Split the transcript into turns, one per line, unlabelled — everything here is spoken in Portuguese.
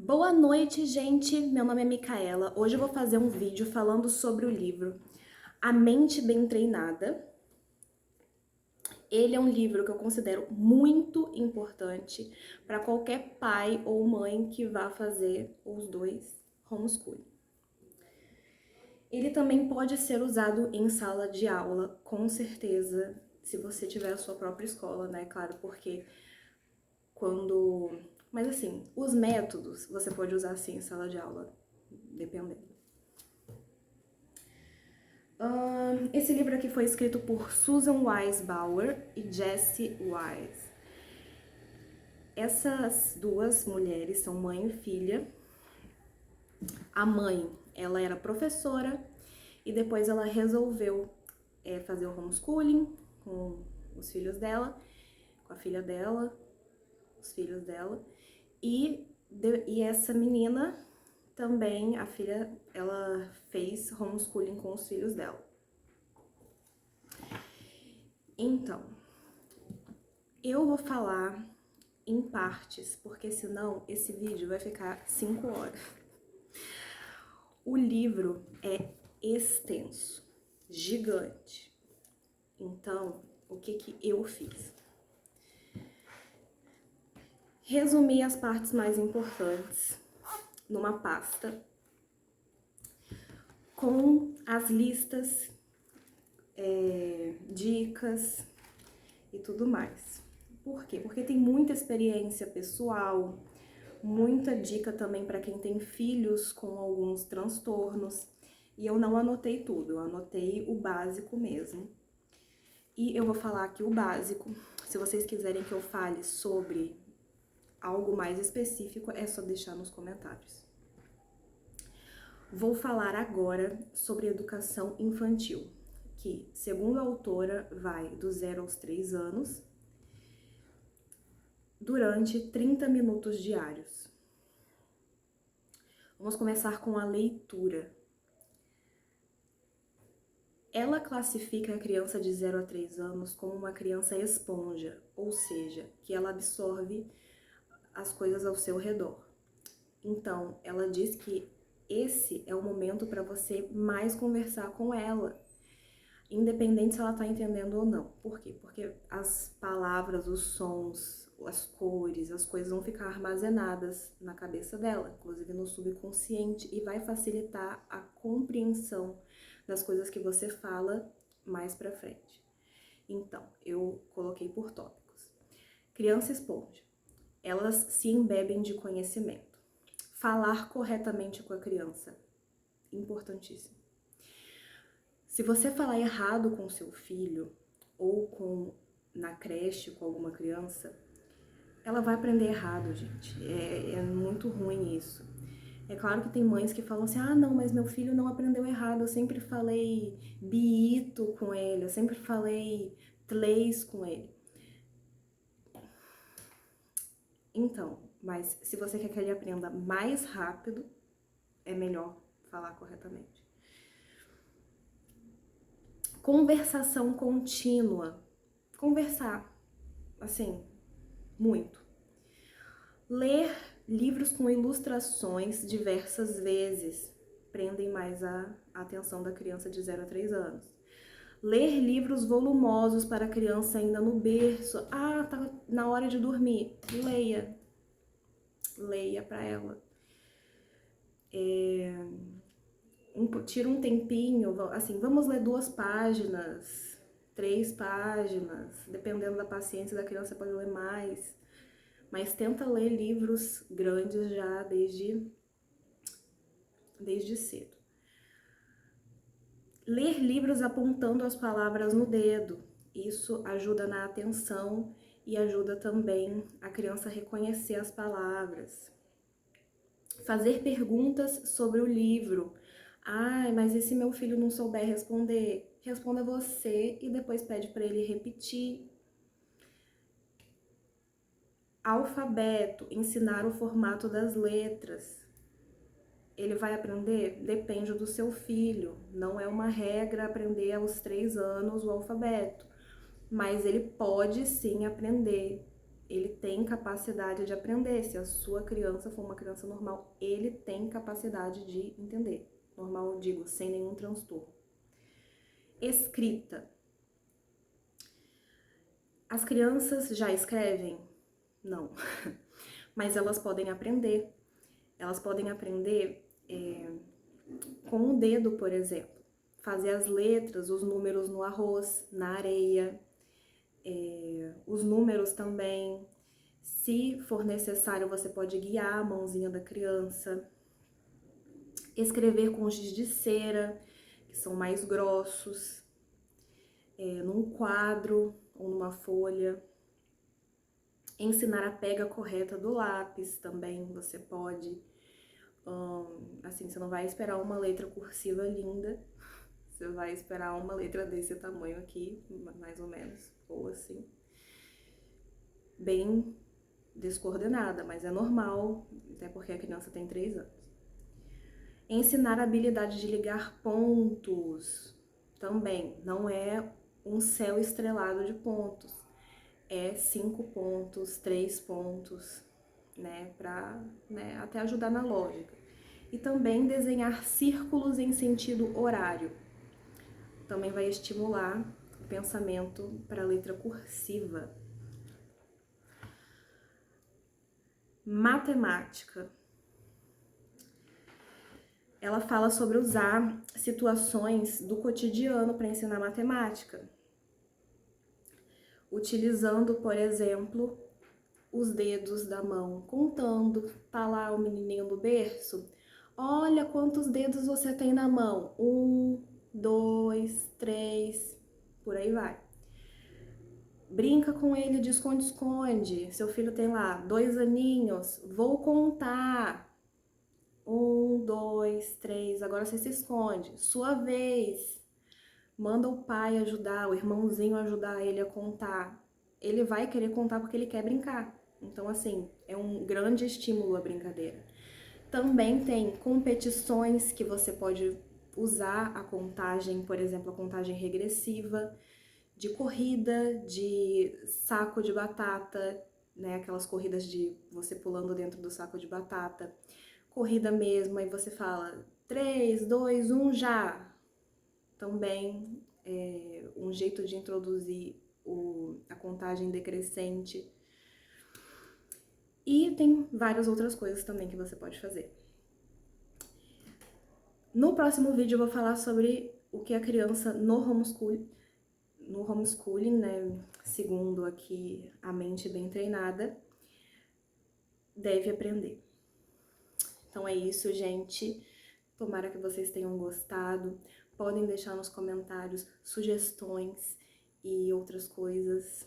Boa noite, gente! Meu nome é Micaela. Hoje eu vou fazer um vídeo falando sobre o livro A Mente Bem Treinada. Ele é um livro que eu considero muito importante para qualquer pai ou mãe que vá fazer os dois homeschooling. Ele também pode ser usado em sala de aula, com certeza, se você tiver a sua própria escola, né? Claro, porque quando... Mas assim, os métodos você pode usar sim em sala de aula, dependendo. Esse livro aqui foi escrito por Susan Wise Bauer e Jessie Wise. Essas duas mulheres são mãe e filha. A mãe, ela era professora e depois ela resolveu fazer o homeschooling com os filhos dela, com a filha dela, os filhos dela. E essa menina também, a filha, ela fez homeschooling com os filhos dela. Então, eu vou falar em partes, porque senão esse vídeo vai ficar 5 horas. O livro é extenso, gigante. Então, o que eu fiz? Resumi as partes mais importantes numa pasta com as listas, dicas e tudo mais. Por quê? Porque tem muita experiência pessoal, muita dica também para quem tem filhos com alguns transtornos. E eu não anotei tudo, eu anotei o básico mesmo. E eu vou falar aqui o básico. Se vocês quiserem que eu fale sobre algo mais específico, é só deixar nos comentários. Vou falar agora sobre educação infantil, que, segundo a autora, vai do 0 aos 3 anos, durante 30 minutos diários. Vamos começar com a leitura. Ela classifica a criança de 0 a 3 anos como uma criança esponja, ou seja, que ela absorve as coisas ao seu redor. Então, ela diz que esse é o momento para você mais conversar com ela, independente se ela está entendendo ou não. Por quê? Porque as palavras, os sons, as cores, as coisas vão ficar armazenadas na cabeça dela, inclusive no subconsciente, e vai facilitar a compreensão das coisas que você fala mais pra frente. Então, eu coloquei por tópicos. Criança esponja. Elas se embebem de conhecimento. Falar corretamente com a criança. Importantíssimo. Se você falar errado com seu filho ou na creche com alguma criança, ela vai aprender errado, gente. É muito ruim isso. É claro que tem mães que falam assim, ah, não, mas meu filho não aprendeu errado, eu sempre falei biito com ele, eu sempre falei tleis com ele. Então, mas se você quer que ele aprenda mais rápido, é melhor falar corretamente. Conversação contínua. Conversar, assim, muito. Ler livros com ilustrações diversas vezes prendem mais a atenção da criança de 0 a 3 anos. Ler livros volumosos para a criança ainda no berço. Ah, tá na hora de dormir. Leia. Leia para ela. Tira um tempinho, assim, vamos ler 2 páginas, 3 páginas, dependendo da paciência da criança, pode ler mais. Mas tenta ler livros grandes já desde cedo. Ler livros apontando as palavras no dedo. Isso ajuda na atenção e ajuda também a criança a reconhecer as palavras. Fazer perguntas sobre o livro. Ai, mas e se meu filho não souber responder? Responda você e depois pede para ele repetir. Alfabeto, ensinar o formato das letras. Ele vai aprender? Depende do seu filho. Não é uma regra aprender aos 3 anos o alfabeto. Mas ele pode sim aprender. ele tem capacidade de aprender. Se a sua criança for uma criança normal, ele tem capacidade de entender. Normal, digo, sem nenhum transtorno. Escrita. As crianças já escrevem? Não. Mas elas podem aprender. Elas podem aprender com o dedo, por exemplo. Fazer as letras, os números no arroz, na areia. Os números também. Se for necessário, você pode guiar a mãozinha da criança. Escrever com giz de cera, que são mais grossos. Num quadro ou numa folha. Ensinar a pega correta do lápis também você pode. Assim, você não vai esperar uma letra cursiva linda, você vai esperar uma letra desse tamanho aqui, mais ou menos, ou assim, bem descoordenada, mas é normal, até porque a criança tem 3 anos. Ensinar a habilidade de ligar pontos também, não é um céu estrelado de pontos, é 5 pontos, 3 pontos, né, pra até ajudar na lógica. E também desenhar círculos em sentido horário. Também vai estimular o pensamento para a letra cursiva. Matemática. Ela fala sobre usar situações do cotidiano para ensinar matemática. Utilizando, por exemplo, os dedos da mão, contando. Tá lá o menininho do berço. Olha quantos dedos você tem na mão. 1, 2, 3, por aí vai. Brinca com ele de esconde-esconde. Seu filho tem lá 2 aninhos. Vou contar. 1, 2, 3. Agora você se esconde. Sua vez. Manda o pai ajudar, o irmãozinho ajudar ele a contar. Ele vai querer contar porque ele quer brincar. Então, assim, é um grande estímulo a brincadeira. Também tem competições que você pode usar a contagem, por exemplo, a contagem regressiva, de corrida, de saco de batata, né? Aquelas corridas de você pulando dentro do saco de batata. Corrida mesmo, aí você fala 3, 2, 1, já! Também um jeito de introduzir a contagem decrescente. E tem várias outras coisas também que você pode fazer. No próximo vídeo eu vou falar sobre o que a criança no homeschooling, né, segundo aqui a mente bem treinada, deve aprender. Então é isso, gente. Tomara que vocês tenham gostado. Podem deixar nos comentários sugestões e outras coisas